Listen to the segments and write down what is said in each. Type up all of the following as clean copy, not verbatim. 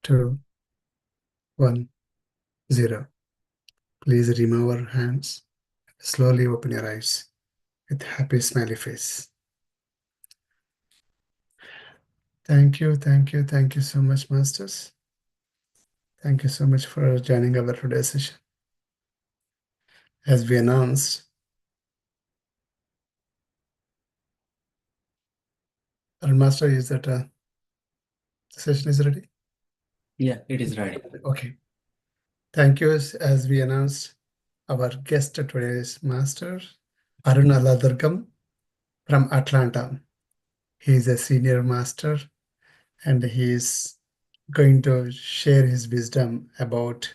2, 1, 0. Please remove our hands. Slowly open your eyes with happy smiley face. Thank you, thank you, thank you so much, Masters. Thank you so much for joining our today's session. As we announced, our Master is that the session is ready? Yeah, it is ready. Okay. Thank you. As we announced, our guest today is Master Arun Alladurgam from Atlanta. He is a senior master and he is going to share his wisdom about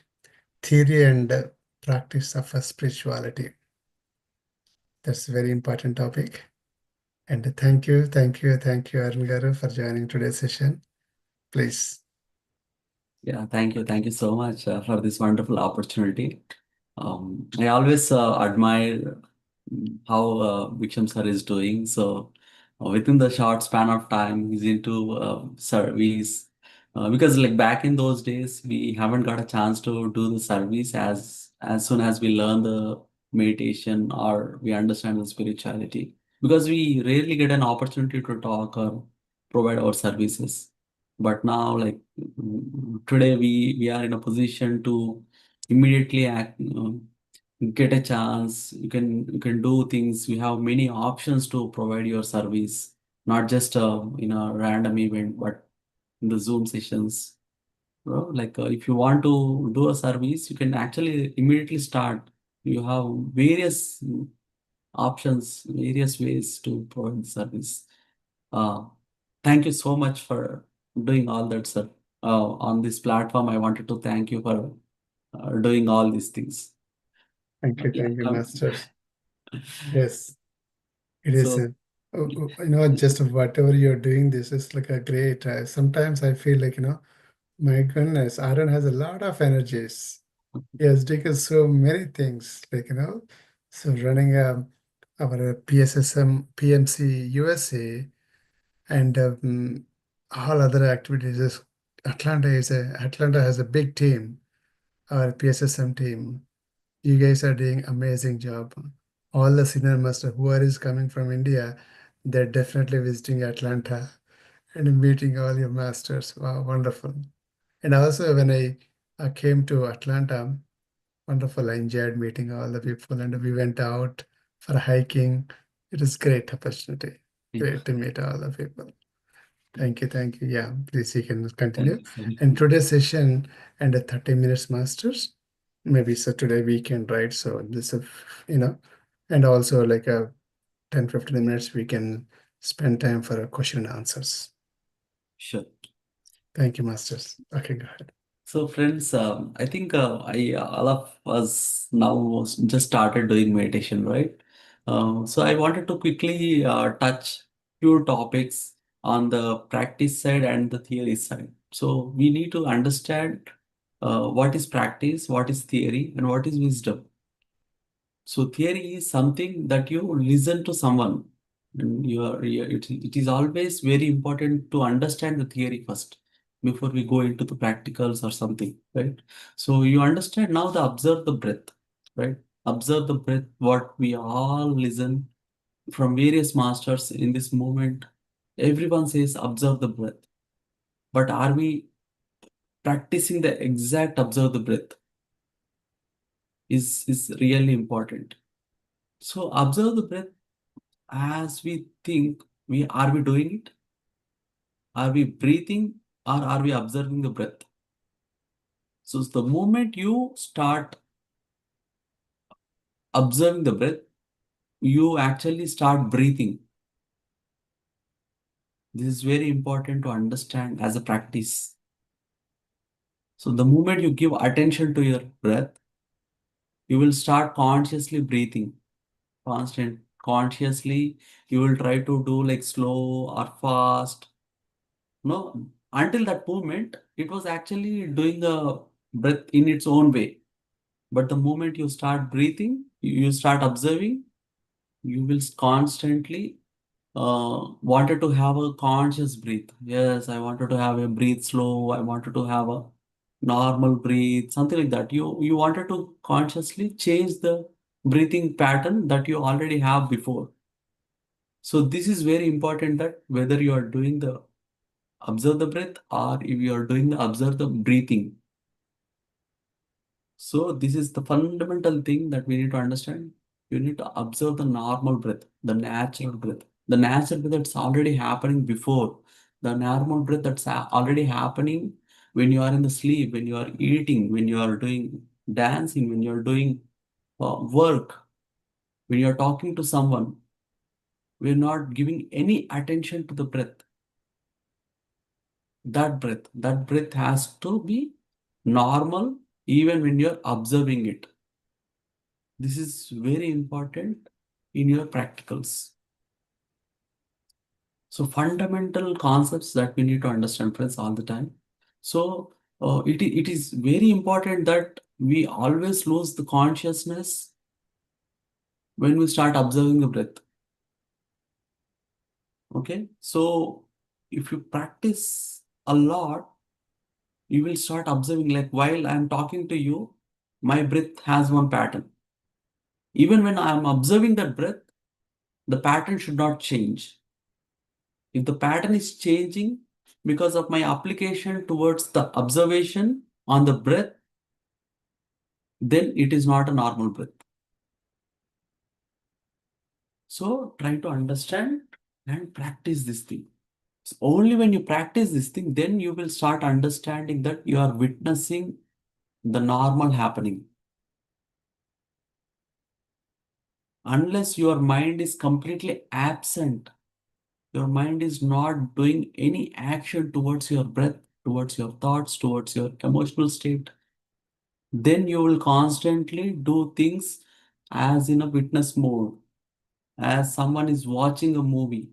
theory and practice of spirituality. That's a very important topic. And thank you, Arun Garu, for joining today's session. Please. Yeah, thank you. Thank you so much for this wonderful opportunity. I always admire how Viksham sir is doing. So within the short span of time, he's into service. Because like back in those days, we haven't got a chance to do the service as soon as we learn the meditation or we understand the spirituality. Because we rarely get an opportunity to talk or provide our services. But now, like today, we are in a position to immediately act. Get a chance, you can do things. You have many options to provide your service, not just in a random event, but in the Zoom sessions. Like if you want to do a service, you can actually immediately start. You have various options, various ways to provide the service. uh, Thank you so much for doing all that, sir. On this platform, I wanted to thank you for doing all these things. Thank you, Yeah, Masters. Yes, it is. so Just whatever you're doing, this is like a great. Sometimes I feel like, my goodness, Aaron has a lot of energies. He has taken so many things, so running our PSSM, PMC USA, and all other activities. Atlanta has a big team, our PSSM team. You guys are doing amazing job. All the senior master who are is coming from India, they're definitely visiting Atlanta and meeting all your masters. Wow, wonderful. And also when I came to Atlanta, wonderful. I enjoyed meeting all the people and we went out for hiking. It is great opportunity. Great to meet all the people. Thank you, thank you. Yeah, please you can thank continue. you so much. And today's session and a 30 minutes masters. Maybe so today weekend, right? So this is, you know, and also like a 10-15 minutes we can spend time for a question and answers. Sure. Thank you, masters. Okay, go ahead. So, friends, I think I all of us now just started doing meditation, right? So, I wanted to quickly touch few topics on the practice side and the theory side. So, we need to understand what is practice, what is theory, and what is wisdom. So theory is something that you listen to someone, and it is always very important to understand the theory first before we go into the practicals or something, right? So you understand now the observe the breath, right? Observe the breath, what we all listen from various masters in this moment. Everyone says observe the breath, but are we practicing the exact observe the breath is really important. So observe the breath as we think. We doing it? Are we breathing or are we observing the breath? So the moment you start observing the breath, you actually start breathing. This is very important to understand as a practice. So the moment you give attention to your breath, you will start consciously breathing. Consciously, you will try to do like slow or fast. No, until that moment, it was actually doing a breath in its own way. But the moment you start breathing, you start observing, you will constantly wanted to have a conscious breath. Yes, I wanted to have a breathe slow. I wanted to have a normal breathe, something like that. You wanted to consciously change the breathing pattern that you already have before. So this is very important, that whether you are doing the observe the breath or if you are doing the observe the breathing. So this is the fundamental thing that we need to understand. You need to observe the normal breath, the natural breath. The natural breath that's already happening before. The normal breath that's already happening when you are in the sleep, when you are eating, when you are doing dancing, when you are doing work, when you are talking to someone. We're not giving any attention to the breath. That breath has to be normal even when you're observing it. This is very important in your practicals. So fundamental concepts that we need to understand, friends, all the time. So it is very important that we always lose the consciousness when we start observing the breath. Okay, so if you practice a lot, you will start observing, like while I'm talking to you, my breath has one pattern. Even when I'm observing that breath, the pattern should not change. If the pattern is changing because of my application towards the observation on the breath, then it is not a normal breath. So try to understand and practice this thing. So only when you practice this thing, then you will start understanding that you are witnessing the normal happening. Unless your mind is completely absent, your mind is not doing any action towards your breath, towards your thoughts, towards your emotional state, then you will constantly do things as in a witness mode, as someone is watching a movie.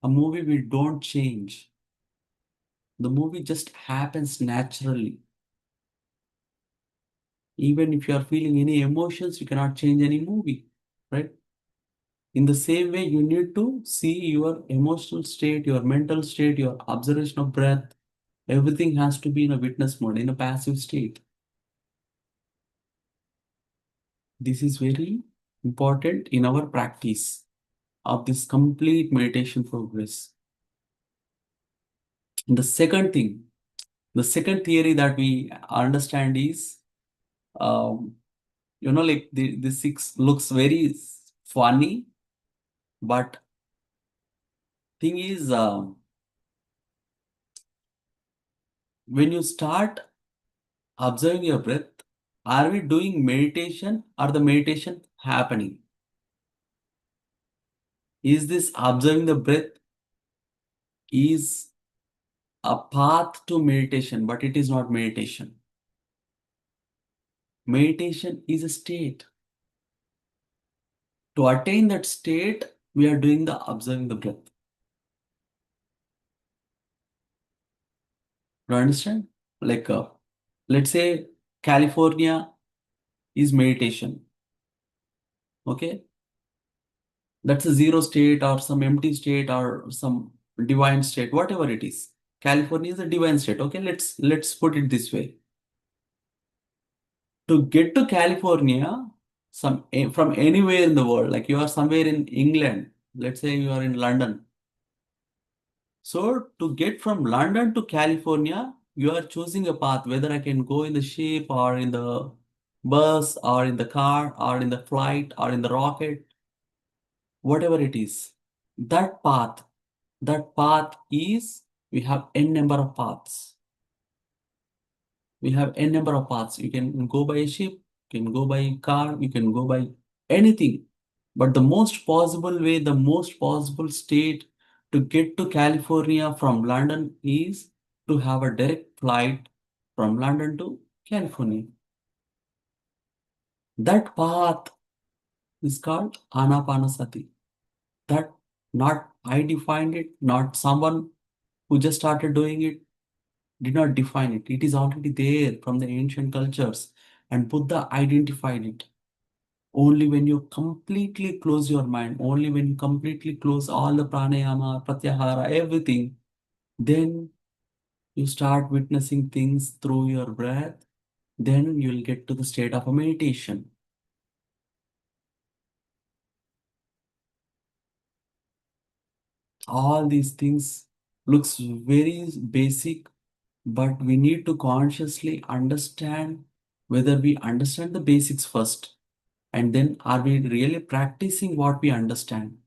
A movie we don't change. The movie just happens naturally. Even if you are feeling any emotions, you cannot change any movie, right? In the same way, you need to see your emotional state, your mental state, your observation of breath. Everything has to be in a witness mode, in a passive state. This is very important in our practice of this complete meditation progress. The second thing, the second theory that we understand is, um, like the six looks very funny, but thing is, when you start observing your breath, are we doing meditation or the meditation happening? Is this observing the breath is a path to meditation, but it is not meditation. Meditation is a state. To attain that state, we are doing the observing the breath. Do you understand? Like, let's say California is meditation. Okay, that's a zero state or some empty state or some divine state, whatever it is. California is a divine state. Okay, let's put it this way. To get to California, from anywhere in the world, like you are somewhere in England, let's say you are in London. So to get from London to California, you are choosing a path, whether I can go in the ship or in the bus or in the car or in the flight or in the rocket, whatever it is. That path, that path is, we have n number of paths. We have n number of paths. You can go by a ship, you can go by car, you can go by anything. But the most possible way, the most possible state to get to California from London is to have a direct flight from London to California. That path is called Anapanasati. That not I defined it, not someone who just started doing it did not define it. It is already there from the ancient cultures, and Buddha identified it. Only when you completely close your mind, only when you completely close all the pranayama, pratyahara, everything, then you start witnessing things through your breath, then you'll get to the state of a meditation. All these things looks very basic, but we need to consciously understand whether we understand the basics first, and then are we really practicing what we understand?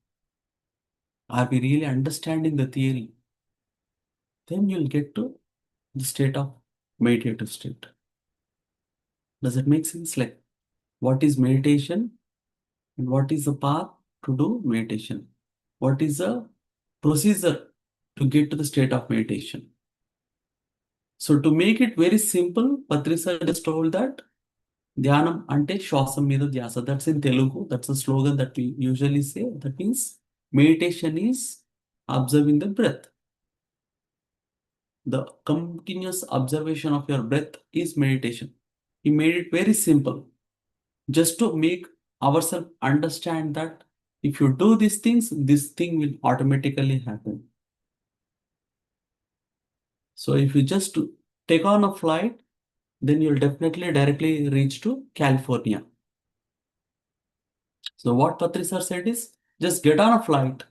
Are we really understanding the theory? Then you'll get to the state of meditative state. Does it make sense? Like, what is meditation and what is the path to do meditation? What is the procedure to get to the state of meditation? So to make it very simple, Patrisa just told that Dhyanam ante shwasam మీద ధ్యాస. That's in Telugu. That's a slogan that we usually say. That means meditation is observing the breath. The continuous observation of your breath is meditation. He made it very simple, just to make ourselves understand that if you do these things, this thing will automatically happen. So if you just take on a flight, then you'll definitely directly reach to California. So what Patri sir said is, just get on a flight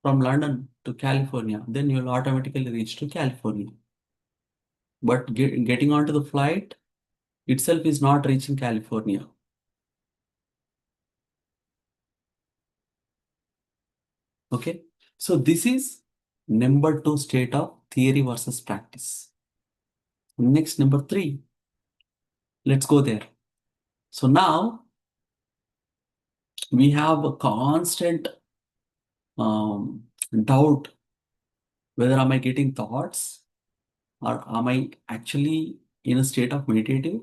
from London to California, then you'll automatically reach to California. But getting onto the flight itself is not reaching California. Okay, so this is number two state of theory versus practice. Next, number three. Let's go there. So now we have a constant doubt whether am I getting thoughts or am I actually in a state of meditative.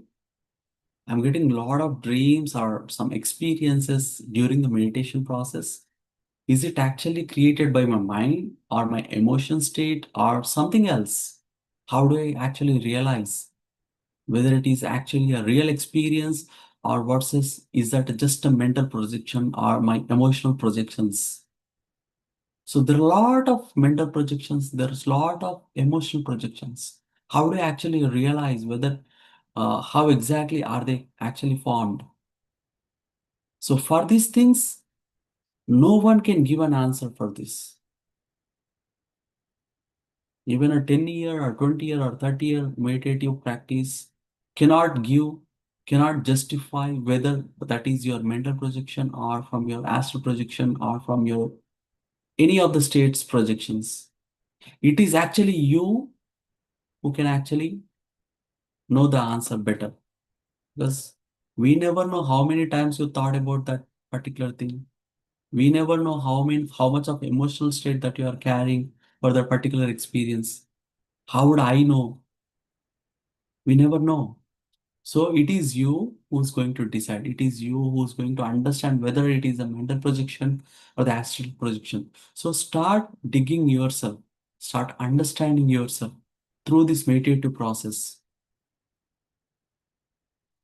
I'm getting a lot of dreams or some experiences during the meditation process. Is it actually created by my mind or my emotion state or something else? How do I actually realize whether it is actually a real experience or versus is that just a mental projection or my emotional projections? So there are a lot of mental projections, there's a lot of emotional projections. How do I actually realize whether how exactly are they actually formed? So for these things, no one can give an answer for this. Even a 10-year or 20-year or 30-year meditative practice cannot give, cannot justify whether that is your mental projection or from your astral projection or from your any of the states projections. It is actually you who can actually know the answer better. Because we never know how many times you thought about that particular thing. We never know how much of emotional state that you are carrying for that particular experience. How would I know? We never know. So it is you who's going to decide. It is you who's going to understand whether it is a mental projection or the astral projection. So start digging yourself, start understanding yourself through this meditative process.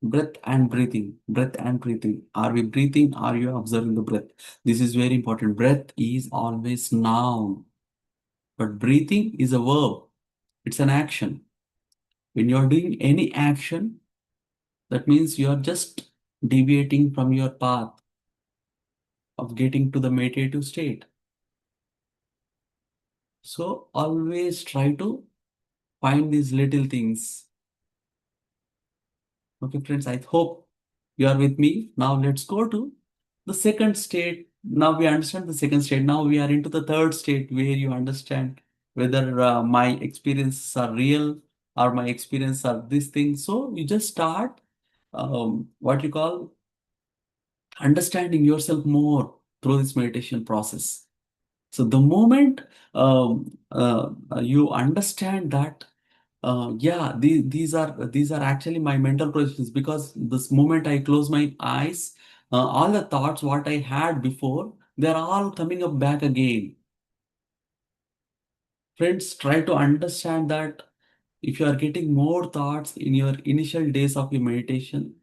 Breath and breathing, breath and breathing. Are we breathing? Are you observing the breath? This is very important. Breath is always noun, but breathing is a verb. It's an action. When you're doing any action, that means you are just deviating from your path of getting to the meditative state. So always try to find these little things. Okay, friends, I hope you are with me. Now let's go to the second state. Now we understand the second state. Now we are into the third state where you understand whether my experiences are real or my experiences are this thing. So you just start what you call understanding yourself more through this meditation process. So the moment you understand that, yeah, these are actually my mental projections because this moment I close my eyes, all the thoughts what I had before, they're all coming up back again. Friends, try to understand that if you are getting more thoughts in your initial days of your meditation,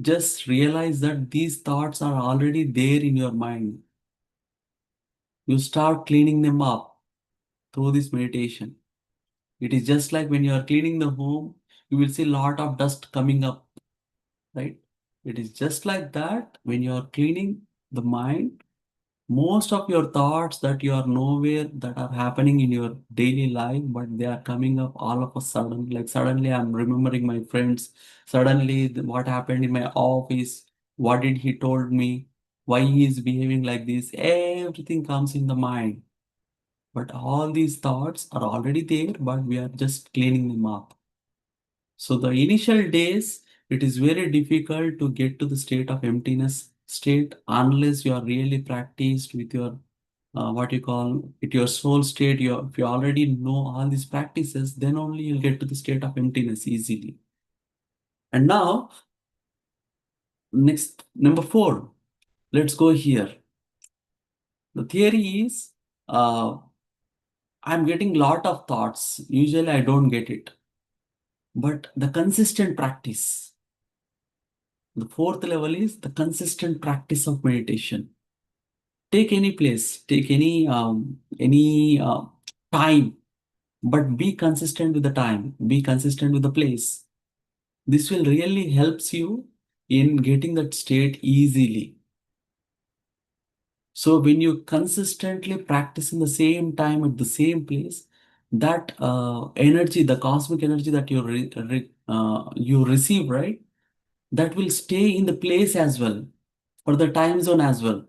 just realize that these thoughts are already there in your mind. You start cleaning them up through this meditation. It is just like when you are cleaning the home, you will see a lot of dust coming up, right? It is just like that when you are cleaning the mind. Most of your thoughts that you are nowhere that are happening in your daily life, but they are coming up all of a sudden. Like suddenly I'm remembering my friends. Suddenly what happened in my office? What did he told me? Why he is behaving like this? Everything comes in the mind. But all these thoughts are already there, but we are just cleaning them up. So the initial days, it is very difficult to get to the state of emptiness state unless you are really practiced with your what you call it your soul state. If you already know all these practices, then only you'll get to the state of emptiness easily. And now, next number 4, let's go here. The theory is I'm getting lot of thoughts. Usually I don't get it, but the consistent practice. The 4th level is the consistent practice of meditation. Take any place, take any time, but be consistent with the time, be consistent with the place. This will really helps you in getting that state easily. So when you consistently practice in the same time at the same place, that energy, the cosmic energy that you receive, right? That will stay in the place as well, or the time zone as well.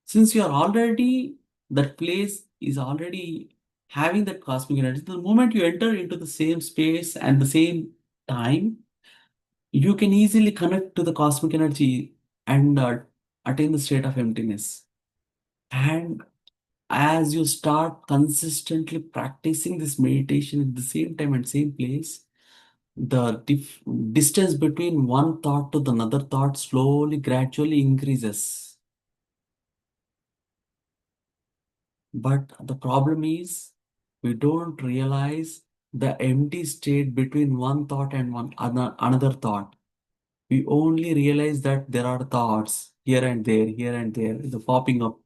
Since you are already, that place is already having that cosmic energy, the moment you enter into the same space and the same time, you can easily connect to the cosmic energy and attain the state of emptiness. And as you start consistently practicing this meditation at the same time and same place, the distance between one thought to the another thought slowly, gradually increases. But the problem is, we don't realize the empty state between one thought and another thought. We only realize that there are thoughts here and there, the popping up.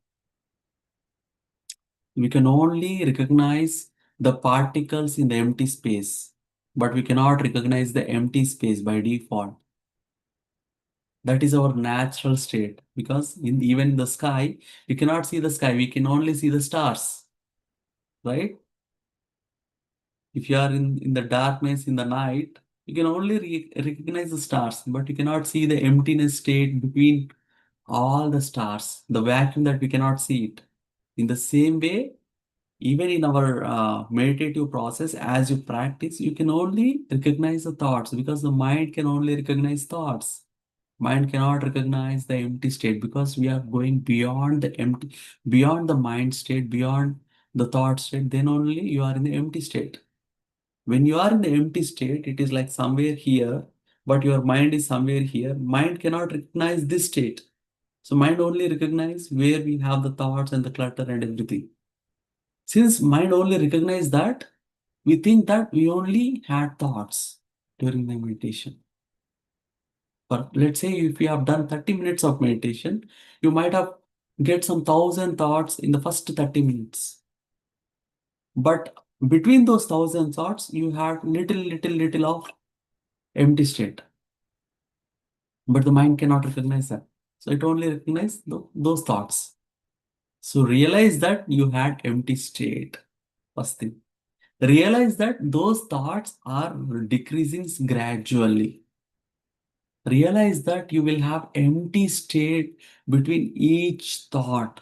We can only recognize the particles in the empty space, but we cannot recognize the empty space by default. That is our natural state because in even the sky, we cannot see the sky, we can only see the stars, right? If you are in the darkness in the night, you can only recognize the stars, but you cannot see the emptiness state between all the stars, the vacuum that we cannot see it. In the same way, even in our meditative process, as you practice, you can only recognize the thoughts because the mind can only recognize thoughts. Mind cannot recognize the empty state because we are going beyond the empty, beyond the mind state, beyond the thought state. Then only you are in the empty state. When you are in the empty state, it is like somewhere here, but your mind is somewhere here. Mind cannot recognize this state. So mind only recognize where we have the thoughts and the clutter and everything. Since mind only recognize that, we think that we only had thoughts during the meditation. But let's say if you have done 30 minutes of meditation, you might have get some 1,000 thoughts in the first 30 minutes. But between those 1,000 thoughts, you had little of empty state. But the mind cannot recognize that. So it only recognizes those thoughts. So realize that you had empty state. First thing. Realize that those thoughts are decreasing gradually. Realize that you will have empty state between each thought.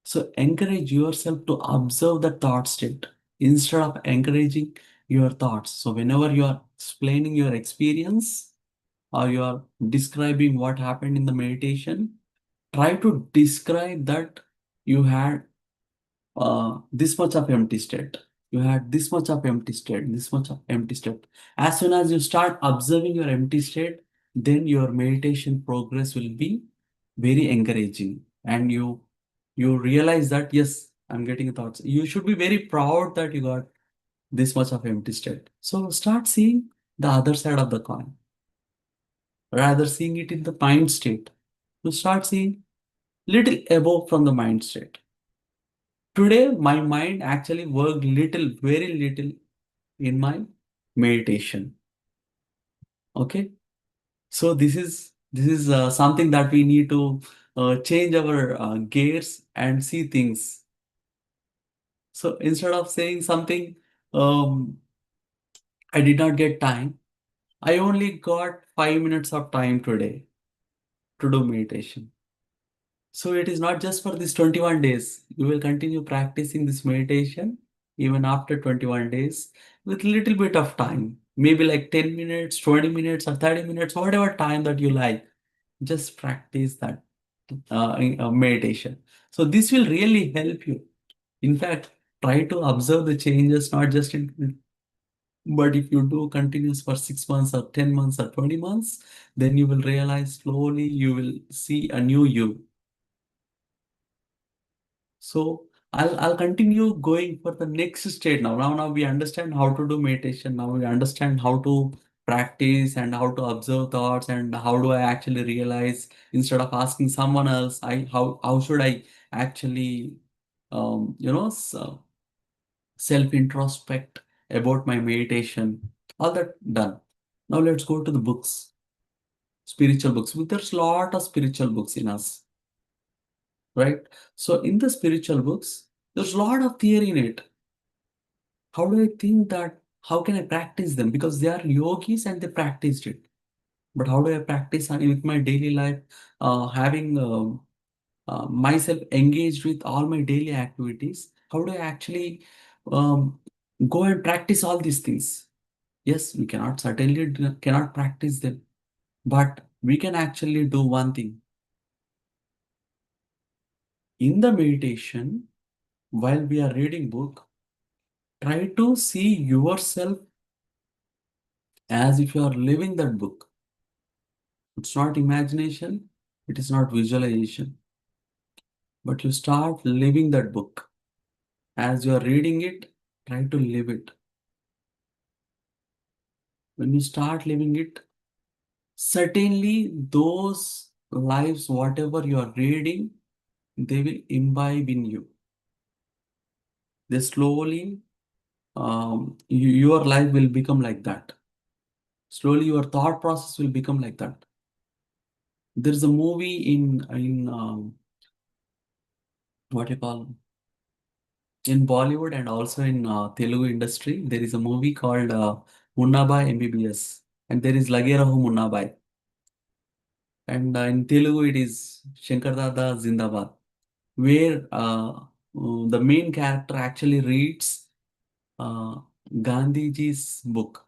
So encourage yourself to observe the thought state instead of encouraging your thoughts. So whenever you are explaining your experience or you are describing what happened in the meditation, try to describe that you had this much of empty state. You had this much of empty state, this much of empty state. As soon as you start observing your empty state, then your meditation progress will be very encouraging. And you realize that yes, I'm getting thoughts. You should be very proud that you got this much of empty state. So start seeing the other side of the coin. rather seeing it in the mind state. You start seeing little above from the mind state. Today, my mind actually worked little, very little in my meditation. Okay, so this is something that we need to change our gears and see things. So instead of saying something, um, I did not get time. I only got 5 minutes of time today to do meditation. So it is not just for this 21 days. You will continue practicing this meditation even after 21 days with little bit of time. Maybe like 10 minutes, 20 minutes, or 30 minutes, whatever time that you like. Just practice that meditation. So this will really help you. In fact, try to observe the changes, not just in, but if you do continuous for 6 months or 10 months or 20 months, then you will realize slowly you will see a new you. So I'll continue going for the next stage now. Now we understand how to do meditation. Now we understand how to practice and how to observe thoughts and how do I actually realize instead of asking someone else, how should I actually self introspect about my meditation. All that done. Now let's go to the books, spiritual books. There's a lot of spiritual books in us, right? So in the spiritual books, there's a lot of theory in it. How do I think that? How can I practice them? Because they are yogis and they practiced it. But how do I practice with my daily life? Having myself engaged with all my daily activities. How do I actually um, go and practice all these things? Yes, we cannot certainly cannot practice them, but we can actually do one thing. In the meditation, while we are reading book, try to see yourself as if you are living that book. It's not imagination, it is not visualization, but you start living that book. As you are reading it, try to live it. When you start living it, certainly those lives, whatever you are reading, they will imbibe in you. They slowly, your life will become like that. Slowly, your thought process will become like that. There is a movie in what you call in Bollywood and also in Telugu industry. There is a movie called Munnabai MBBS, and there is Lagerahu Munnabai, and in Telugu it is Shankar Dada Zindabad, where the main character actually reads uh, Gandhiji's book.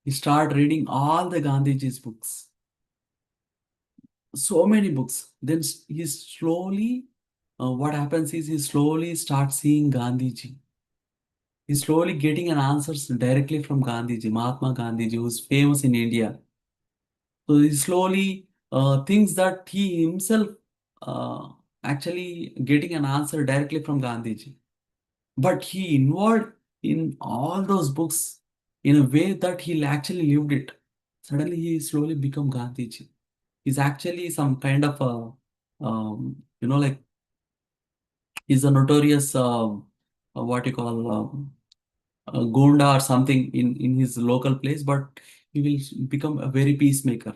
He started reading all the Gandhiji's books, so many books. Then he slowly, what happens is he slowly starts seeing Gandhiji. He's slowly getting an answers directly from Gandhiji, Mahatma Gandhiji, who's famous in India. So he slowly thinks that he himself uh, actually getting an answer directly from Gandhiji. But he involved in all those books in a way that he actually lived it. Suddenly he slowly become Gandhiji. He's actually some kind of like he's a notorious what you call Gunda or something in his local place, but he will become a very peacemaker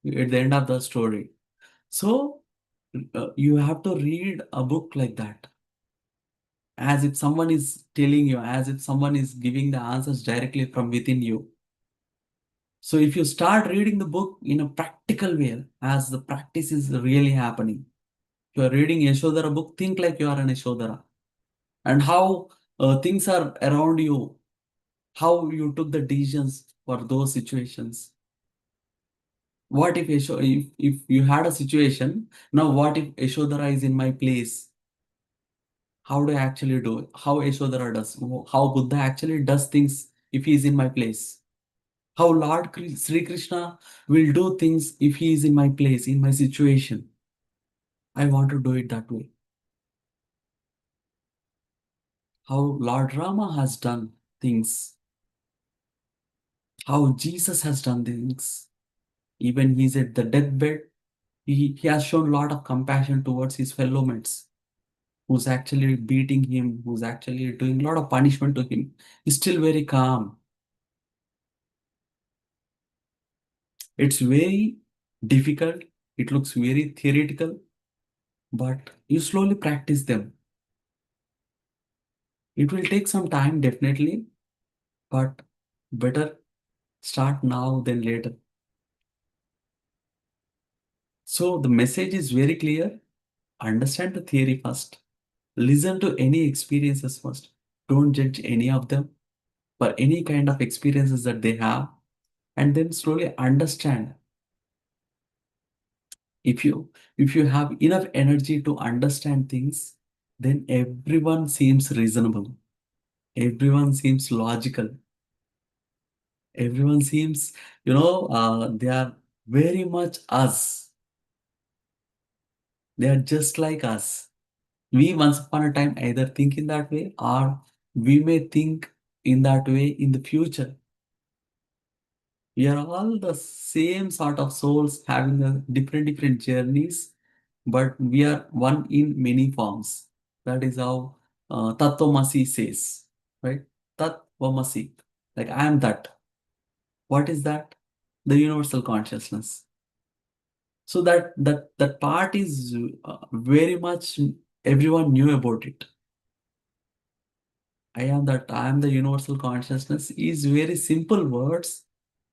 at the end of the story. So you have to read a book like that, as if someone is telling you, as if someone is giving the answers directly from within you. So if you start reading the book in a practical way, as the practice is really happening, you are reading Yashodhara book, think like you are an Yashodhara, and how things are around you, how you took the decisions for those situations. What if if you had a situation, now what if Yashodhara is in my place? How do I actually do it? How Yashodhara does? How Buddha actually does things if he is in my place? How Lord Sri Krishna will do things if he is in my place, in my situation? I want to do it that way. How Lord Rama has done things, how Jesus has done things. Even he's at the deathbed, he has shown a lot of compassion towards his fellow mates, who's actually beating him, who's actually doing a lot of punishment to him. He's still very calm. It's very difficult. It looks very theoretical, but you slowly practice them. It will take some time, definitely, but better start now than later. So the message is very clear. Understand the theory first. Listen to any experiences first. Don't judge any of them for any kind of experiences that they have, and then slowly understand. If you have enough energy to understand things, then everyone seems reasonable. Everyone seems logical. Everyone seems, they are very much us. They are just like us. We once upon a time either think in that way, or we may think in that way in the future. We are all the same sort of souls having a different journeys, but we are one in many forms. That is how Tattvamasi says, right? Tattvamasi, like I am that. What is that? The universal consciousness. So that part is very much everyone knew about it. I am that, I am the universal consciousness is very simple words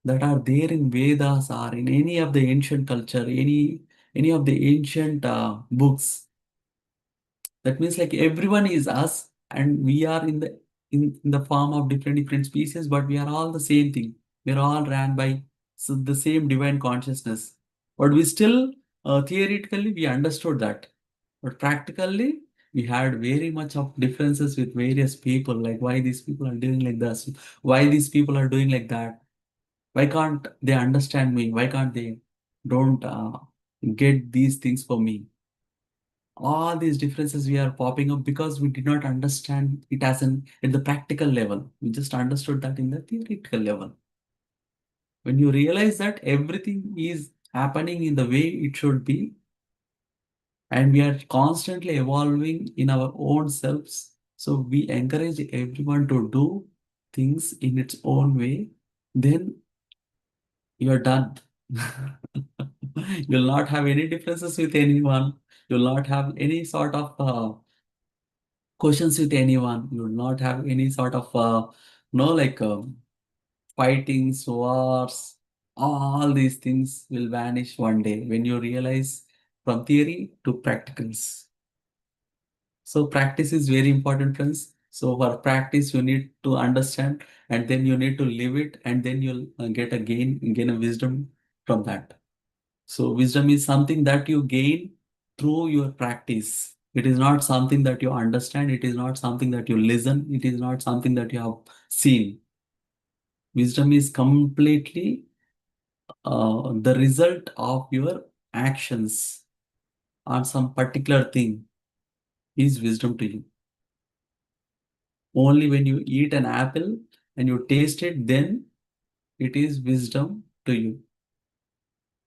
that are there in Vedas or in any of the ancient culture, any of the ancient books. That means like everyone is us, and we are in the form of different species, but we are all the same thing. We are all ran by the same divine consciousness. But we still theoretically we understood that, but practically we had very much of differences with various people. Like why these people are doing like this, why these people are doing like that. Why can't they understand me? Why can't they don't get these things for me? All these differences we are popping up because we did not understand it as an at the practical level. We just understood that in the theoretical level. When you realize that everything is happening in the way it should be, and we are constantly evolving in our own selves, so we encourage everyone to do things in its own way, then you're done. You'll not have any differences with anyone. You'll not have any sort of questions with anyone. You will not have any sort of no like fightings, wars. All these things will vanish one day when you realize from theory to practicals. So practice is very important, friends. So for practice, you need to understand, and then you need to live it, and then you'll get a gain a wisdom from that. So wisdom is something that you gain through your practice. It is not something that you understand. It is not something that you listen. It is not something that you have seen. Wisdom is completely the result of your actions on some particular thing is wisdom to you. Only when you eat an apple and you taste it, then it is wisdom to you.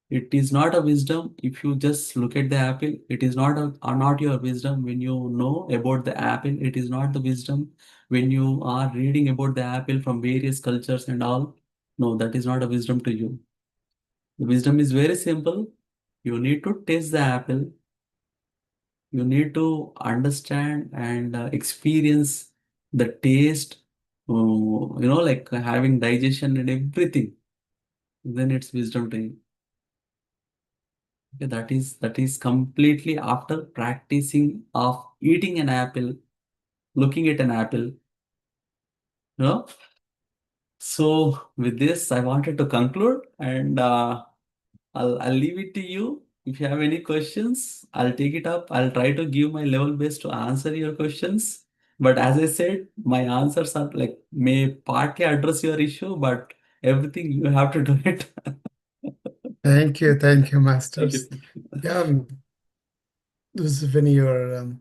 It is not a wisdom if you just look at the apple. It is not your wisdom when you know about the apple. It is not the wisdom when you are reading about the apple from various cultures and all. No, that is not a wisdom to you. The wisdom is very simple. You need to taste the apple. You need to understand and experience the taste, like having digestion and everything. Then it's wisdom to you. Okay, that is completely after practicing of eating an apple, looking at an apple, you know. So with this, I wanted to conclude, and I'll leave it to you. If you have any questions, I'll take it up. I'll try to give my level best to answer your questions. But as I said, my answers are like may partly address your issue, but everything you have to do it. Thank you, Thank you. masters. Yeah, this is when you're,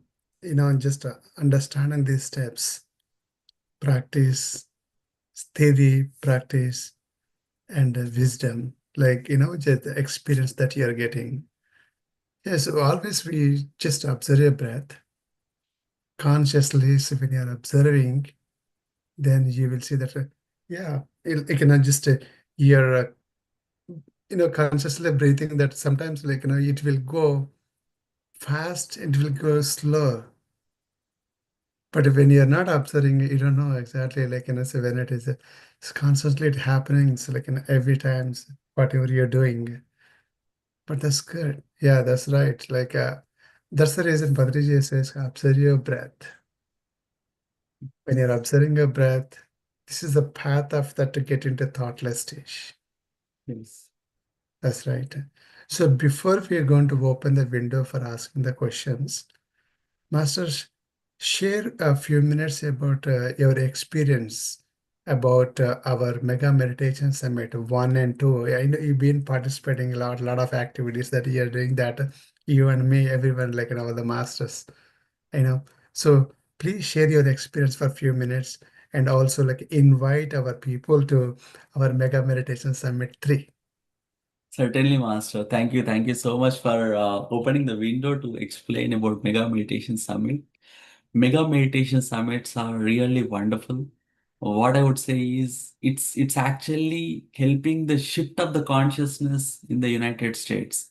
just understanding these steps, practice, steady practice, and wisdom. like, just the experience that you're getting. Yes, always we just observe your breath consciously. So when you're observing, then you will see that, yeah, it cannot just, you're, consciously breathing that sometimes, like, it will go fast, it will go slow. But when you're not observing, you don't know exactly, like, so when it's constantly happening, it's like, every time, whatever you're doing. But that's good. Yeah, that's right. Like, that's the reason Patriji says, observe your breath. When you're observing your breath, this is the path of that to get into thoughtless stage. Yes. That's right. So before we are going to open the window for asking the questions, Masters, share a few minutes about your experience about our Mega Meditation Summit 1 and 2. I know you've been participating a lot of activities that you're doing that you and me, everyone, like, the masters, you know. So please share your experience for a few minutes and also like invite our people to our Mega Meditation Summit 3. Certainly, Master. Thank you. Thank you so much for opening the window to explain about Mega Meditation Summit. Mega meditation summits are really wonderful. What I would say is it's actually helping the shift of the consciousness in the United States.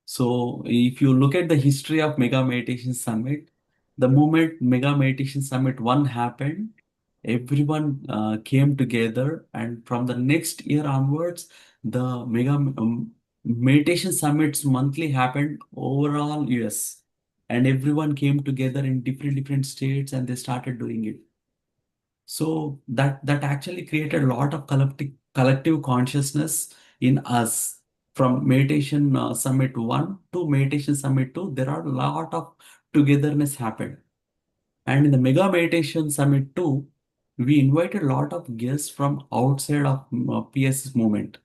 So if you look at the history of Mega Meditation Summit, the moment Mega Meditation Summit 1 happened, everyone came together, and from the next year onwards, the Mega Meditation Summits monthly happened overall US, and everyone came together in different states, and they started doing it. So that actually created a lot of collective consciousness in us. From meditation summit 1 to meditation summit 2, there are a lot of togetherness happened. And in the mega meditation summit 2, we invited a lot of guests from outside of PS's movement.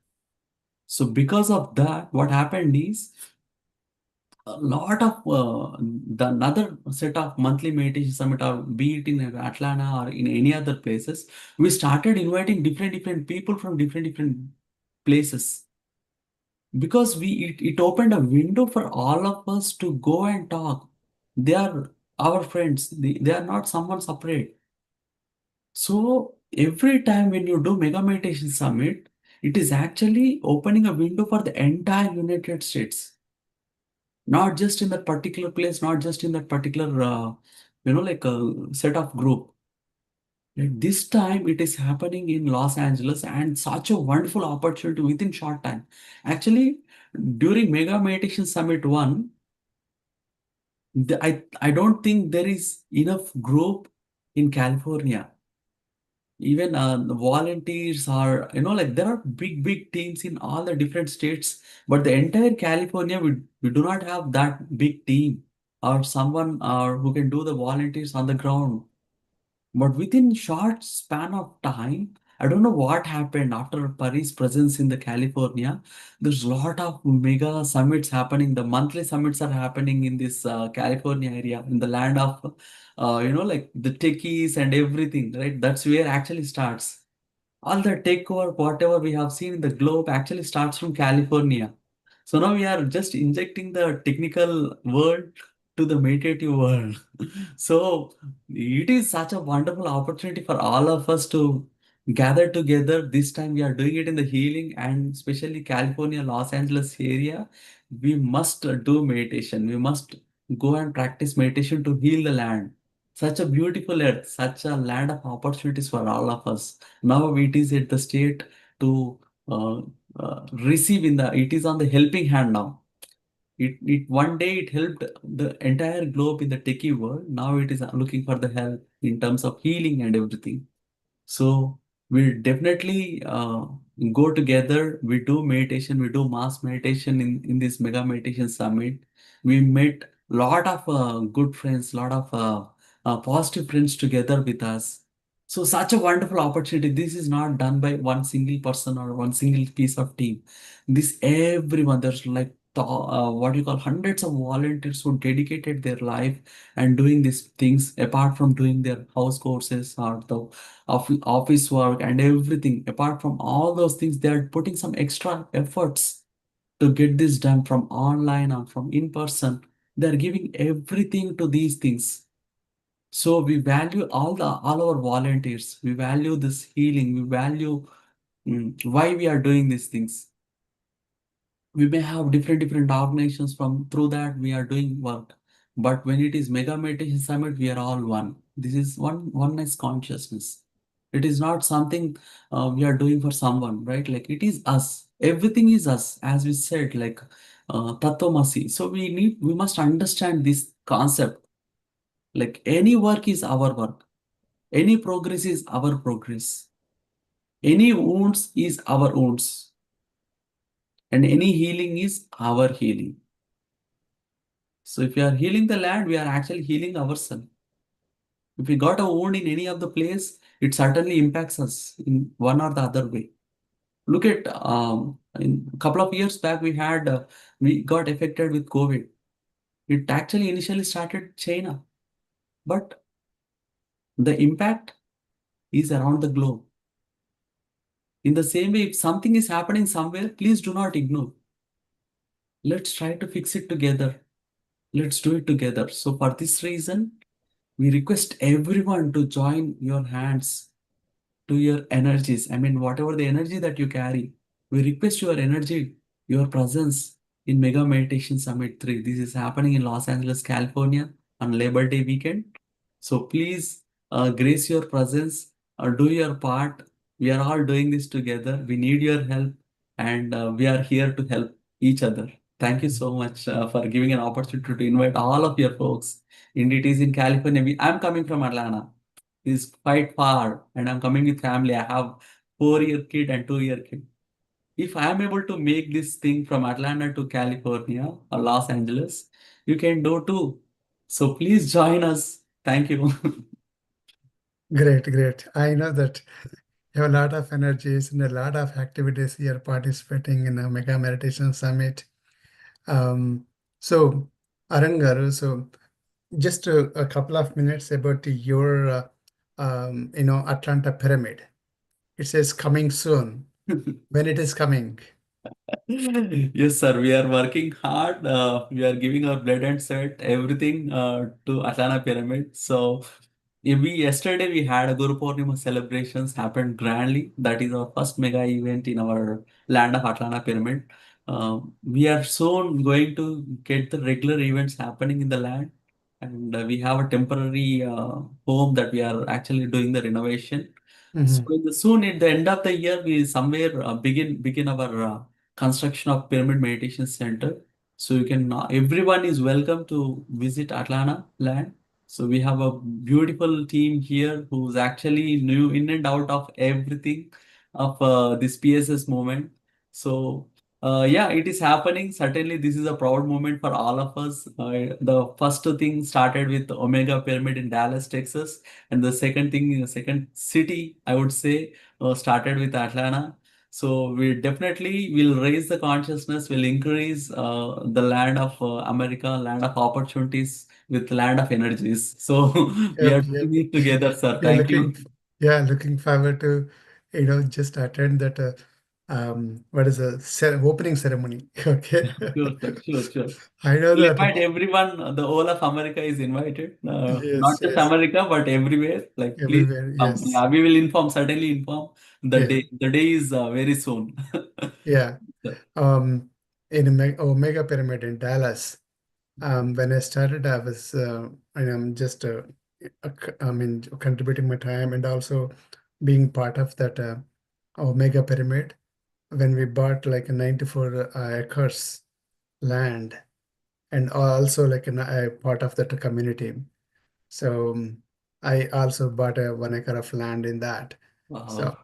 So because of that, what happened is a lot of the another set of monthly meditation summit, or be it in Atlanta or in any other places, we started inviting different people from different places, because it opened a window for all of us to go and talk. They are our friends. They are not someone separate. So every time when you do mega meditation summit, it is actually opening a window for the entire United States, not just in that particular place, not just in that particular like a set of group. Like this time it is happening in Los Angeles, and such a wonderful opportunity within short time. Actually, during Mega Meditation Summit 1, I don't think there is enough group in California. Even the volunteers are, like there are big teams in all the different states, but the entire California, we do not have that big team or someone who can do the volunteers on the ground. But within short span of time, I don't know what happened after Paris' presence in the California. There's a lot of mega summits happening. The monthly summits are happening in this California area, in the land of, like the techies and everything, right? That's where actually starts. All the takeover, whatever we have seen in the globe actually starts from California. So now we are just injecting the technical world to the meditative world. So it is such a wonderful opportunity for all of us to gather together. This time we are doing it in the healing, and especially California, Los Angeles area. We must do meditation. We must go and practice meditation to heal the land. Such a beautiful earth, such a land of opportunities for all of us. Now it is at the state to uh, receive in the, it is on the helping hand now. It one day it helped the entire globe in the techie world. Now it is looking for the help in terms of healing and everything. So we'll definitely go together. We do meditation, we do mass meditation in this mega meditation summit. We met lot of good friends, lot of positive friends together with us. So such a wonderful opportunity. This is not done by one single person or one single piece of team. This everyone, there's like what you call hundreds of volunteers who dedicated their life and doing these things apart from doing their house courses or the office work and everything. Apart from all those things, they are putting some extra efforts to get this done from online or from in person. They are giving everything to these things. So we value all our volunteers. We value this healing. We value why we are doing these things. We may have different organizations from through that we are doing work, but when it is mega meditation summit, we are all one. This is oneness consciousness. It is not something we are doing for someone, right? Like it is us. Everything is us, as we said, like tatvamasi. So we must understand this concept. Like any work is our work, any progress is our progress, any wounds is our wounds, and any healing is our healing. So if we are healing the land, we are actually healing ourselves. If we got a wound in any of the place, it certainly impacts us in one or the other way. Look at in a couple of years back, we got affected with COVID. It actually initially started China, but the impact is around the globe. In the same way, if something is happening somewhere, please do not ignore. Let's try to fix it together. Let's do it together. So for this reason, we request everyone to join your hands to your energies. I mean, whatever the energy that you carry, we request your energy, your presence in Mega Meditation Summit 3. This is happening in Los Angeles, California on Labor Day weekend. So please grace your presence, do your part. We are all doing this together. We need your help, and we are here to help each other. Thank you so much for giving an opportunity to invite all of your folks. Indeed, it is in California. I'm coming from Atlanta is quite far, and I'm coming with family. I have 4-year kid and 2-year kid. If I am able to make this thing from Atlanta to California or Los Angeles, you can do too. So please join us. Thank you. Great, great. I know that you have a lot of energies and a lot of activities you're participating in a Mega Meditation Summit. Um, so, Arangaru, so just a couple of minutes about your, Atlanta Pyramid. It says coming soon. When it is coming? Yes, sir. We are working hard. We are giving our blood and sweat, everything to Atlanta Pyramid. So yesterday we had a Guru Purnima celebrations happened grandly. That is our first mega event in our land of Atlanta Pyramid. We are soon going to get the regular events happening in the land, and we have a temporary home that we are actually doing the renovation. So Mhm. soon at the end of the year, we somewhere begin our construction of Pyramid Meditation Center. So you can everyone is welcome to visit Atlanta land. So we have a beautiful team here who's actually knew in and out of everything of this PSS movement. So yeah, it is happening. Certainly, this is a proud moment for all of us. The first thing started with Omega Pyramid in Dallas, Texas, and the second thing, the second city, I would say, started with Atlanta. So we definitely will raise the consciousness, will increase the land of America, land of opportunities with land of energies. So we Yep, are yep. doing it together, sir. Yeah, Thank you. looking forward to, just attend that, what is the opening ceremony? Okay. Sure, sir. Sure, sure. I know We'll that. invite everyone. The whole of America is invited. Yes, Not just yes. America, but everywhere. Like, please Everywhere. come. Yes. Yeah, we will inform. Certainly inform. The Yeah. day. The day is very soon. Yeah. Sir. Um, in Omega Pyramid in Dallas. When I started, I was, I'm just, I mean, contributing my time and also being part of that Omega Pyramid when we bought like a 94 acres land and also like a part of that community. So I also bought a 1 acre of land in that. So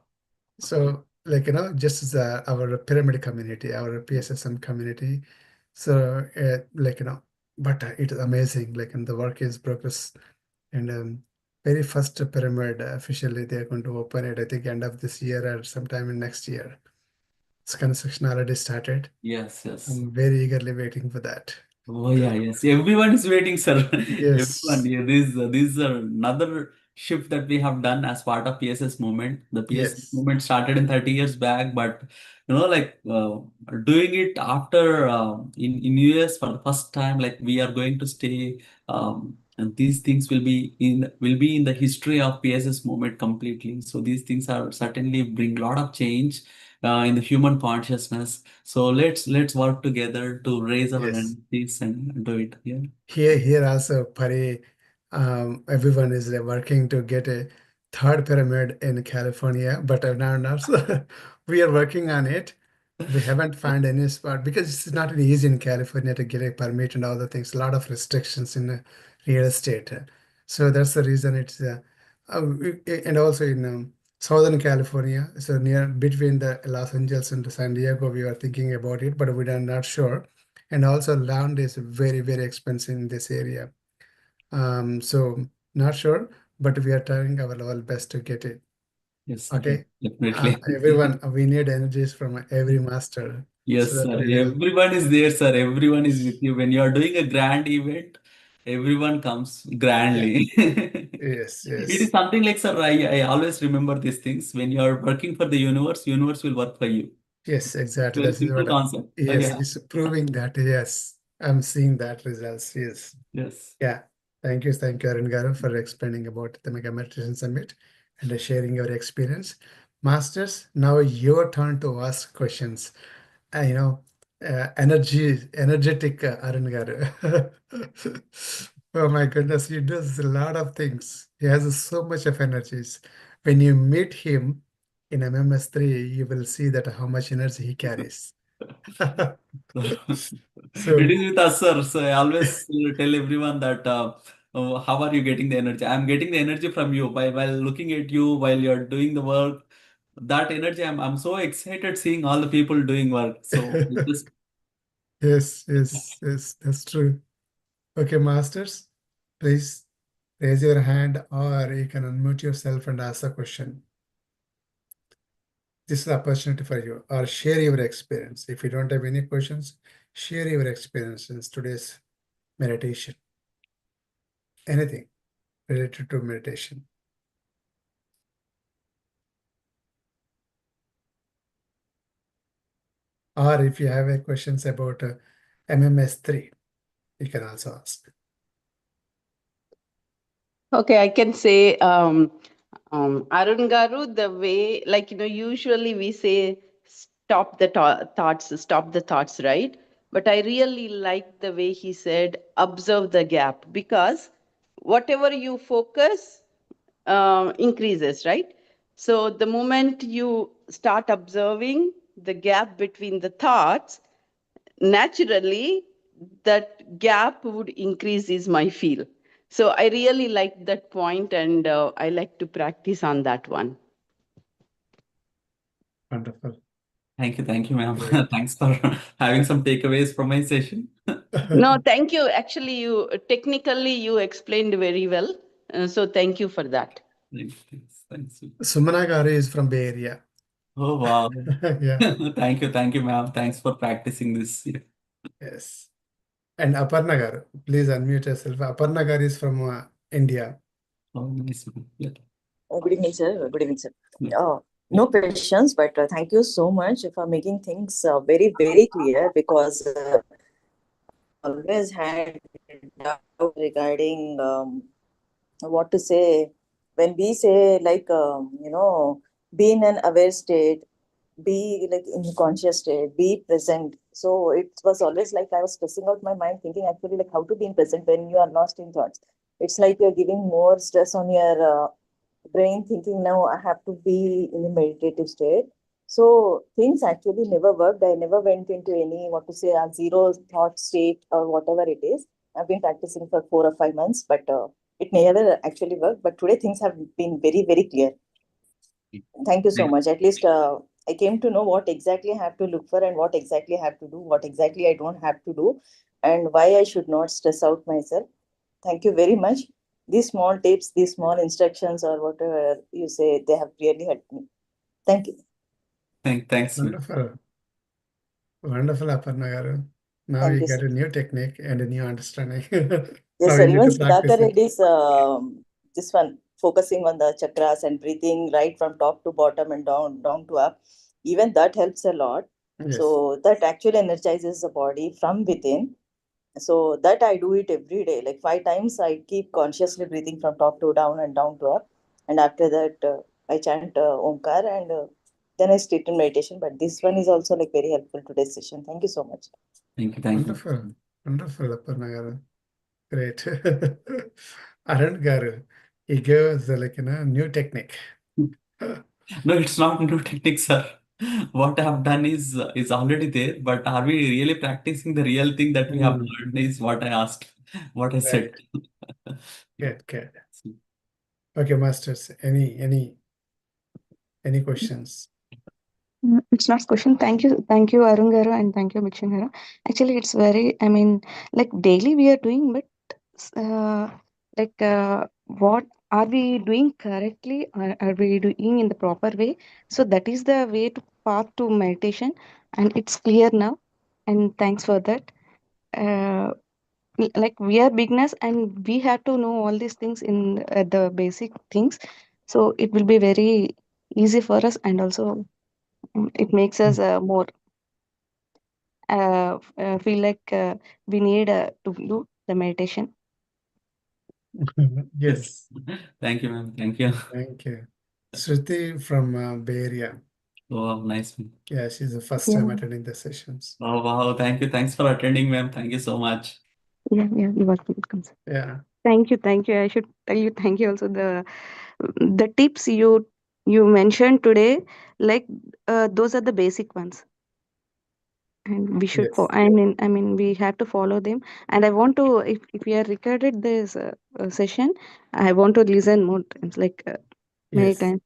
Wow. like just as our pyramid community, our PSSM community. So like but it is amazing. Like and the work is progress and very first pyramid officially they're going to open it. I think end of this year or sometime in next year. construction already started. Yes, yes. I'm very eagerly waiting for that. Oh yeah, yes. Everyone is waiting, sir. Everyone. Yes, Yeah, this is another shift that we have done as part of PSS movement. The PSS yes, movement started in 30 years back, but like doing it after in US for the first time, like we are going to stay, and these things will be in the history of PSS movement completely. So these things are certainly bring a lot of change in the human consciousness. So let's work together to raise our yes. energies and do it. Yeah. Here also, Pari, everyone is working to get a third pyramid in California, but now not so. We are working on it. We haven't found any spot because it's not really easy in California to get a permit and all the things. A lot of restrictions in real estate. So that's the reason it's and also in Southern California. So near between the Los Angeles and San Diego, we were thinking about it, but we are not sure. And also land is very, very expensive in this area. So not sure, but we are trying our level best to get it. Yes, sir. Okay. Definitely. Everyone, we need energies from every master so Yes, that sir. we will. Everyone is there, sir. Everyone is with you. When you are doing a grand event, everyone comes Yeah. grandly. Yes, It is yes, something like, sir, I always remember these things. When you are working for the universe will work for you. yes, exactly. Very That is simple what. concept. Oh, Yes, yeah. it's proving that. Yes, I'm seeing that results. Yes. Yes. Yeah. Thank you, Arun Garu, for explaining about the Mega Meditation Summit and sharing your experience. Masters, now your turn to ask questions. You know, energetic Arun Garu. Oh my goodness, he does a lot of things. He has so much of energies. When you meet him in MMS3, you will see that how much energy he carries. It So, is with us, sir. So I always tell everyone that how are you getting the energy? I'm getting the energy from you by while looking at you while you're doing the work. That energy, I'm so excited seeing all the people doing work. So it just yes, yes, yes, that's true. Okay, Masters, please raise your hand or you can unmute yourself and ask a question. This is the opportunity for you or share your experience. If you don't have any questions, share your experience in today's meditation. Anything related to meditation. Or if you have any questions about MMS3, you can also ask. Okay, I can say, Arun Garu, the way, like, usually we say, stop the thoughts, right? But I really like the way he said, observe the gap, because whatever you focus increases, right? So the moment you start observing the gap between the thoughts, naturally that gap would increase is my feel. So I really like that point, and I like to practice on that one. Wonderful. thank you, ma'am. Great. Thanks for having some takeaways from my session. No, thank you. Actually, you technically you explained very well. So thank you for that. Thanks. Sumana Garu is from Bay Area. Oh wow. Yeah, Thank you, ma'am. Thanks for practicing this. Yeah. yes. And Aparna Garu, please unmute yourself. Aparna Garu is from India. Oh, nice. Yeah. Good evening, sir. Good evening, sir. Yeah. No questions, but thank you so much for making things very, very clear, because I always had doubt regarding what to say. When we say, like, be in an aware state, be like in conscious state, be present. So it was always like I was stressing out my mind, thinking actually like how to be in present when you are lost in thoughts. It's like you're giving more stress on your brain, thinking now I have to be in a meditative state. So things actually never worked. I never went into any, what to say, a zero thought state or whatever it is. I've been practicing for 4 or 5 months, but it never actually worked. But today things have been very, very clear. Thank you so much. At least I came to know what exactly I have to look for and what exactly I have to do, what exactly I don't have to do, and why I should not stress out myself. Thank you very much. These small tips, these small instructions, or whatever you say, they have really helped me. Thank you. Thanks, ma'am. Wonderful. Wonderful, Aparna garu. Now Thank you you, get sir. a new technique and a new understanding. Yes, Now sir. you need Even to practice Sudhakar it. Reddy's this one focusing on the chakras and breathing right from top to bottom and down to up. Even that helps a lot. Yes. So that actually energizes the body from within. So that I do it every day. Like 5 times, I keep consciously breathing from top to down and down to up. And after that, I chant Omkar and then I sit in meditation. But this one is also like very helpful today's session. Thank you so much. Thank you. Thank you. Wonderful. Wonderful, Aparna garu. Great. Arun garu, he gave us new technique. No, it's not new technique, sir. What I have done is already there, but are we really practicing the real thing that we have learned is what I asked, what I said. Good, good. Okay, masters, any questions? It's not question. Thank you, Arun Garu, and thank you, Bhikshan Garu. Actually, it's very, I mean, like daily we are doing, but what are we doing correctly? Are we doing in the proper way? So that is the way to path to meditation, and it's clear now. And thanks for that. Uh, like we are beginners, and we have to know all these things in the basic things. So it will be very easy for us, and also it makes us more feel like we need to do the meditation. Yes. Thank you, ma'am. Thank you. Thank you. Shruti from Bay Area. Oh, nice. Yeah, she's the first Yeah. time attending the sessions. Oh, wow. Thank you. Thanks for attending, ma'am. Thank you so much. Yeah, you're welcome. Sir. Yeah. Thank you. I should tell you thank you also. The tips you mentioned today, like those are the basic ones, and we should Yes. I mean we have to follow them. And I want to, if we are recorded this session, I want to listen more times, like many Yes. times.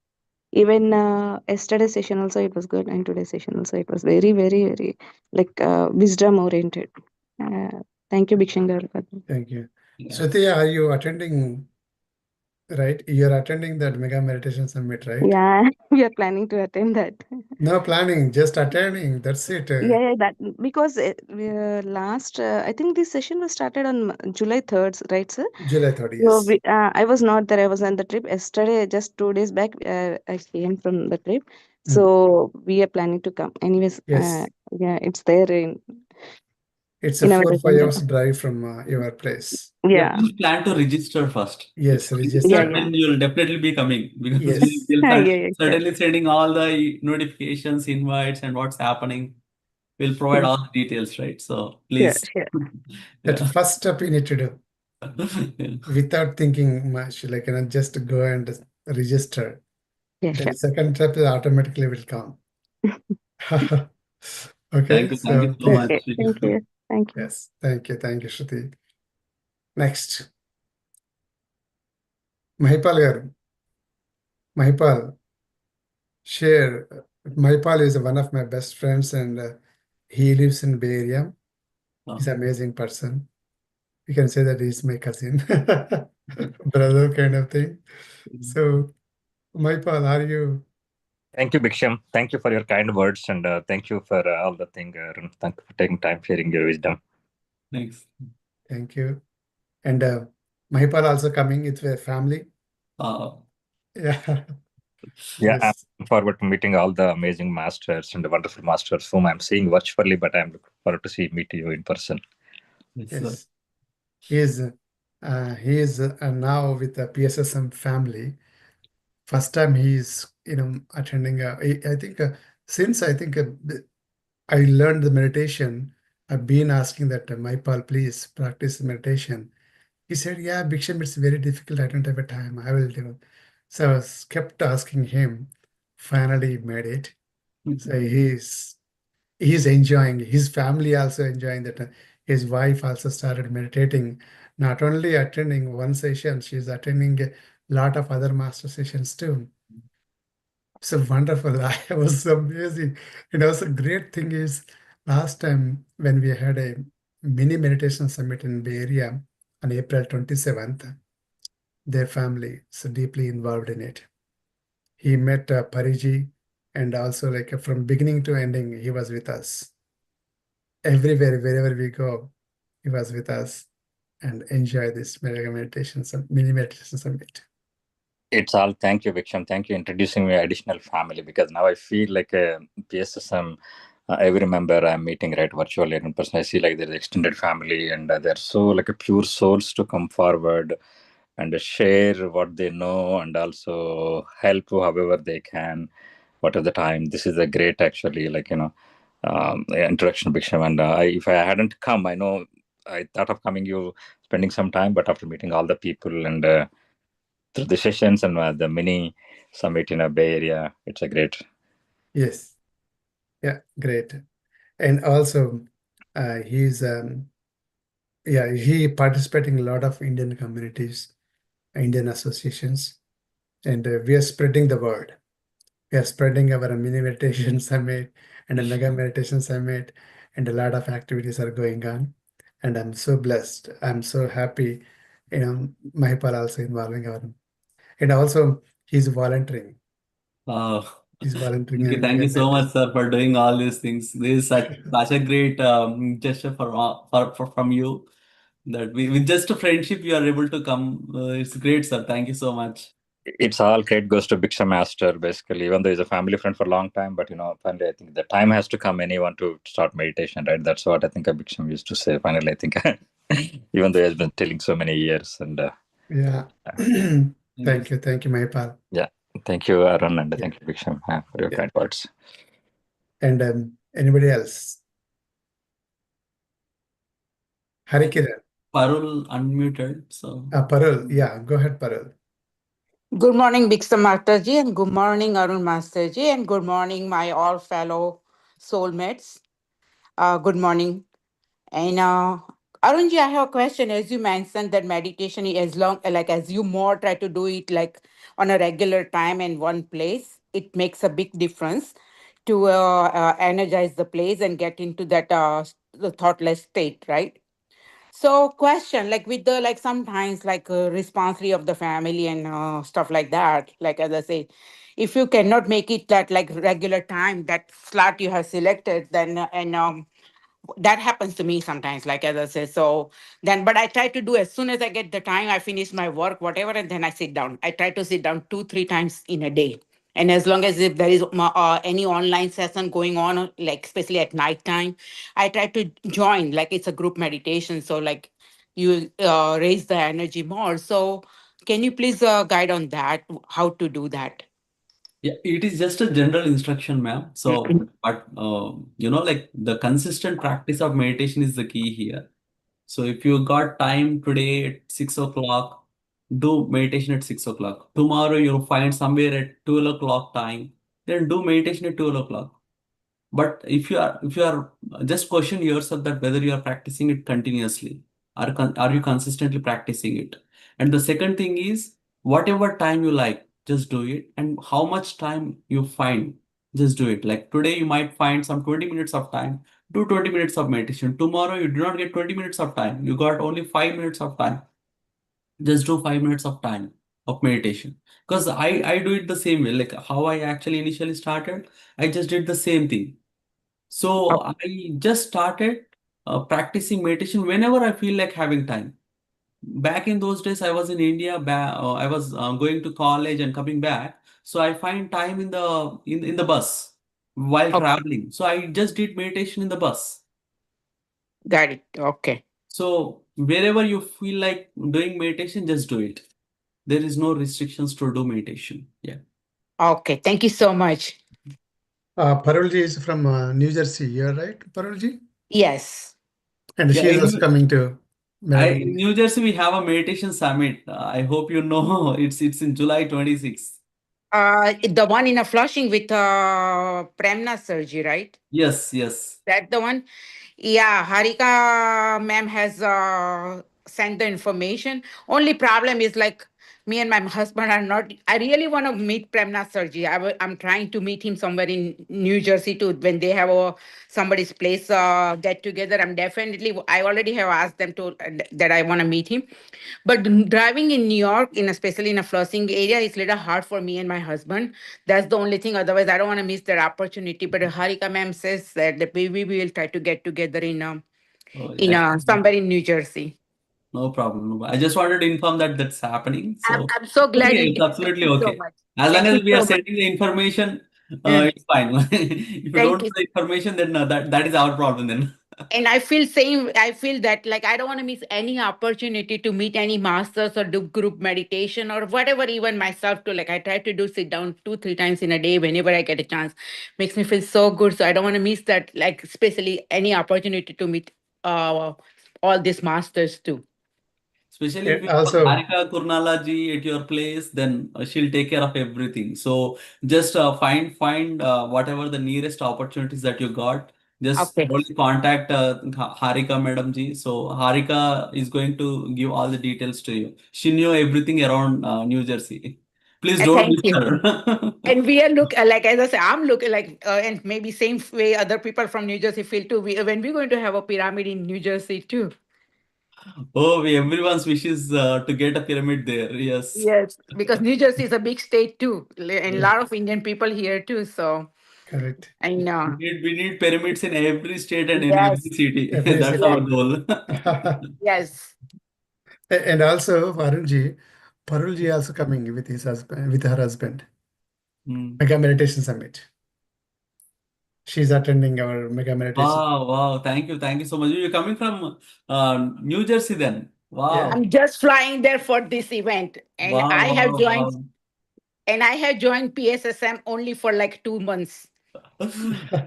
Even yesterday's session also it was good, and today's session also it was very, very, very like wisdom oriented. Thank you, Bhikshangar, for that. Thank you. Yeah. Shruti, are you attending, right? You're attending that Mega Meditation Summit, right? Yeah, we are planning to attend that. No planning, just attending. That's it. Yeah, that because last I think this session was started on July 3rd, right, sir? July 30th, So yes. I was not there. I was on the trip yesterday. Just 2 days back, I came from the trip. Mm. So we are planning to come. Anyways, Yes. yeah, it's there It's a in our 4-5 agenda. hours drive from your place. Yeah, Yeah, please plan to register first. Yes, If you register. register, yeah. then you'll definitely be coming because Yes. we'll Yeah, yeah, sure. certainly sending all the notifications, invites, and what's happening. We'll provide Sure. all the details, right? So Sure, please. sure. That Yeah. first step you need to do Yeah. without thinking much, just go and register. Yeah, Then sure. second step automatically will come. Okay, Thank you so so much. Okay, thank you. Thank you. yes, thank you, Shruti. Next, Mahipal garu. Mahipal, share. Mahipal is one of my best friends, and he lives in Bay Area. He's an amazing person. You can say that he's my cousin, brother kind of thing. So, Mahipal, are you? Thank you, Bhiksham. Thank you for your kind words, and thank you for all the thing. Thank you for taking time sharing your wisdom. Thanks. Thank you. And Mahipal also coming with a family. Uh, Yeah. Yeah, I'm Yes. looking forward to meeting all the amazing masters and the wonderful masters whom I'm seeing virtually, but I'm looking forward to meet you in person. yes, Yes. He is now with the PSSM family. First time he is attending. I think since I learned the meditation, I've been asking that Maipal, please practice meditation. He said, "Yeah, Bhiksham, it's very difficult. I don't have a time. I will do." So I was kept asking him. Finally, he made it. So he's enjoying. His family also enjoying that. His wife also started meditating. Not only attending one session, she's attending a lot of other master sessions too. So wonderful. I was amazing. And also great thing is last time when we had a mini meditation summit in Bay Area on April 27th, their family so deeply involved in it. He met Pariji and also from beginning to ending, he was with us. everywhere, wherever we go, he was with us and enjoy this mini meditation summit. It's all thank you, Viksham. Thank you introducing me additional family, because now I feel like a PSSM. Every member I'm meeting right virtually and in person, I see like there's extended family, and they're so like a pure souls to come forward and share what they know and also help however they can, whatever the time. This is a great actually introduction, Viksham. And if I hadn't come, I know I thought of coming you spending some time, but after meeting all the people and through the sessions and the mini summit in a Bay Area, it's a great. Yes. Yeah, great. And also, he's he participating in a lot of Indian communities, Indian associations, and we are spreading the word. We are spreading our mini meditation summit and a mega meditation summit, and a lot of activities are going on. And I'm so blessed. I'm so happy. Mahipal also involving our, and also he's volunteering. Uh, He's volunteering Thank you, and thank mega you so much, meditation. sir, for doing all these things. This is such a great gesture from you, that with just a friendship you are able to come. It's great, sir. Thank you so much. It's all credit goes to Bhiksha Master, basically, even though he's a family friend for a long time. But, finally, I think the time has to come anyone to start meditation, right? That's what I think Bhiksham used to say. Finally, I think, even though he has been telling so many years. And Yeah. Thank you. Thank you, Mahipal. yeah, thank you, Arun, and Yeah. thank you, Bhiksham, for your Yeah. kind words. And anybody else? Harikiran. Parul unmuted, so. Parul. Yeah, go ahead, Parul. Good morning, Biksa Masterji, and good morning, Arun Masterji, and good morning, my all fellow soulmates. Good morning. And Arunji, I have a question. As you mentioned that meditation is as you more try to do it like on a regular time in one place, it makes a big difference to energize the place and get into that the thoughtless state, right? So question like with the like sometimes like responsibility of the family and stuff like that, like as I say, if you cannot make it that like regular time that slot you have selected, then and that happens to me sometimes, like as I say. So then, but I try to do as soon as I get the time, I finish my work, whatever, and then I sit down. I try to sit down 2, 3 times in a day. And as long as if there is any online session going on, like especially at night time, I try to join, like it's a group meditation. So like you raise the energy more. So can you please guide on that, how to do that? Yeah, it is just a general instruction, ma'am. So, but like the consistent practice of meditation is the key here. So, if you got time today at 6 o'clock, do meditation at 6 o'clock. Tomorrow you'll find somewhere at 12 o'clock time, then do meditation at 12 o'clock. But if you are just question yourself that whether you are practicing it continuously, are you consistently practicing it? And the second thing is, whatever time you like, just do it. And how much time you find, just do it. Like today you might find some 20 minutes of time, do 20 minutes of meditation. Tomorrow you do not get 20 minutes of time, you got only 5 minutes of time, just do 5 minutes of time of meditation. Because I do it the same way, like how I actually initially started, I just did the same thing. So Oh, I just started practicing meditation whenever I feel like having time. Back in those days, I was in India. I was going to college and coming back, so I find time in the bus while okay, traveling. So I just did meditation in the bus. got it. Okay. So wherever you feel like doing meditation, just do it. There is no restrictions to do meditation. Yeah. Okay. Thank you so much. Parulji is from New Jersey. You're right, Parulji? Yes. And Yeah. she is also coming to In Melbourne. New Jersey, we have a meditation summit. I hope you know it's in July 26th. The one in a Flushing with Premna surgery, right? Yes, yes. That the one? Yeah, Harika ma'am has sent the information. Only problem is like me and my husband are not. I really want to meet Premnath Sarji. I'm trying to meet him somewhere in New Jersey too. When they have somebody's place get together, I already have asked them to that I want to meet him. But driving in New York, especially in a Flushing area, is a little hard for me and my husband. That's the only thing. Otherwise, I don't want to miss that opportunity. But Harika ma'am says that we will try to get together Oh, yeah. somewhere in New Jersey. No problem. I just wanted to inform that that's happening. So I'm so glad okay, you it's did. Thank absolutely you so okay. much. As long Thank you as we are so much. sending the information, Yeah. it's fine. If you Thank don't know you. the information, then that is our problem then. And I feel that like I don't want to miss any opportunity to meet any masters or do group meditation or whatever, even myself too. Like I try to do sit down 2-3 times in a day whenever I get a chance. Makes me feel so good. So I don't want to miss that, like especially any opportunity to meet all these masters too. Especially if And you have also, Harika Kurnalaji at your place, then she'll take care of everything. So just find whatever the nearest opportunities that you got. Just Okay. only contact Harika Madam Ji. So Harika is going to give all the details to you. She knew everything around New Jersey. Please don't Thank miss you. her. And we are like as I say, I'm looking like, and maybe same way other people from New Jersey feel too. When we're going to have a pyramid in New Jersey too. Oh, everyone's wishes to get a pyramid there. Yes. Yes, because New Jersey is a big state too, and a yeah, lot of Indian people here too. So correct. I know. We need pyramids in every state and in every Yes, city. Every That's our yes, city. goal. yes. And also, Arunji, Parulji also coming with his husband, with her husband, Hmm. Mega Meditation Summit. She's attending our Mega Meditation. Wow, wow. Thank you so much. You're coming from New Jersey then. Yeah. Wow. I'm just flying there for this event, and Wow, wow, wow. I have joined PSSM only for like 2 months.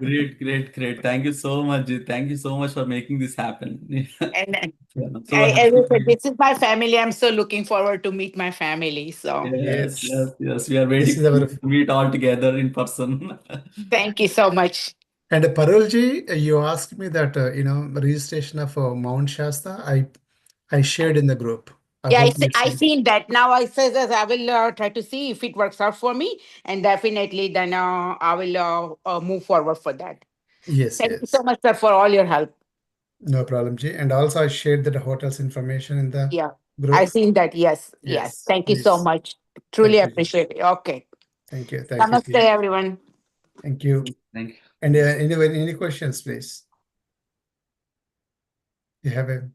Great. Thank you so much. Ji. Thank you so much for making this happen. And Yeah, I'm so happy as I for said, you. this is my family. I'm so looking forward to meet my family. So Yes. Yes. We are This waiting is for our you to meet all together in person. thank you so much. and Parulji, you asked me that registration of Mount Shasta. I shared in the group. I Yeah, hope you I see. seen that. Now I says that I will try to see if it works out for me, and definitely then I will move forward for that. Yes, Thank you so yes. much, sir, for all your help. No problem, Ji. And also I shared the hotel's information in the Yeah, I group. seen that. Yes. Yes, Thank you so please. much. Truly Thank you, Ji. appreciate it. Okay. Thank you, Namaste, Ji. everyone. Thank you. Thank you. And any questions, please? You have a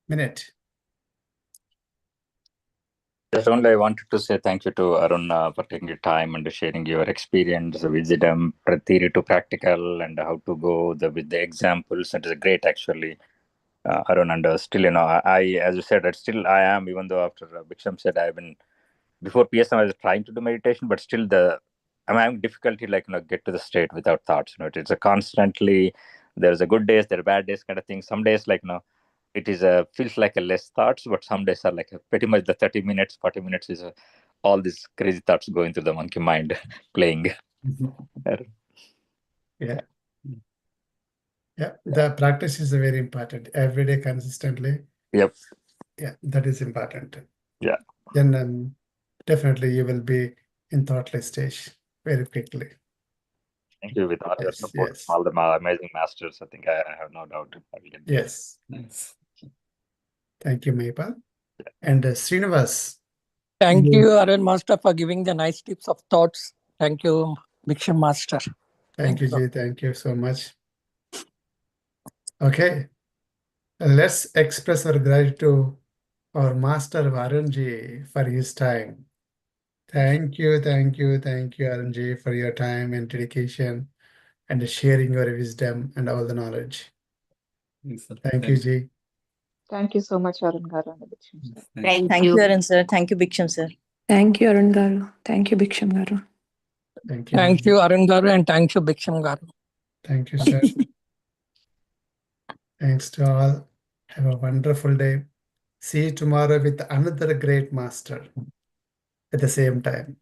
minute. Just only I wanted to say thank you to Arun for taking your time and sharing your experience, wisdom, theory to practical, and how to go with the examples. It is great, actually, Arun. And still, as you said, I am, even though after Biksham said, I've been before PSM, I was trying to do meditation, but still I'm having difficulty, like, get to the state without thoughts. It's a constantly, there's a good days, there are bad days kind of thing. Some days, like, it is feels like a less thoughts, but some days are like pretty much the 30 minutes, 40 minutes is all these crazy thoughts going through the monkey mind playing. Yeah. Yeah. The practice is very important. Every day consistently. Yep. Yeah, that is important. Yeah. Then definitely you will be in thoughtless stage very quickly. Thank you. With all your Yes, support yes. from all the amazing masters, I think I have no doubt I will get there. Yes. Nice. Thank you, Maypal. And Srinivas. Thank you- you, Arun Master, for giving the nice tips of thoughts. Thank you, Bhiksham Master. Thank you, Ji. Thank you so much. Okay. Let's express our gratitude to our Master Arunji for his time. Thank you, Arunji, for your time and dedication and sharing your wisdom and all the knowledge. Thanks, sir. Thank you, Ji. Thank you so much, Arun Garu and Bhiksham sir. Thanks. Thank you, Arun sir. Thank you, Bhiksham sir. Thank you, Arun Garu. Thank you, Bhiksham Garu. Thank you. Thank you, Arun Garu, and thank you, Bhiksham Garu. Thank you, sir. Thanks to all. Have a wonderful day. See you tomorrow with another great master at the same time.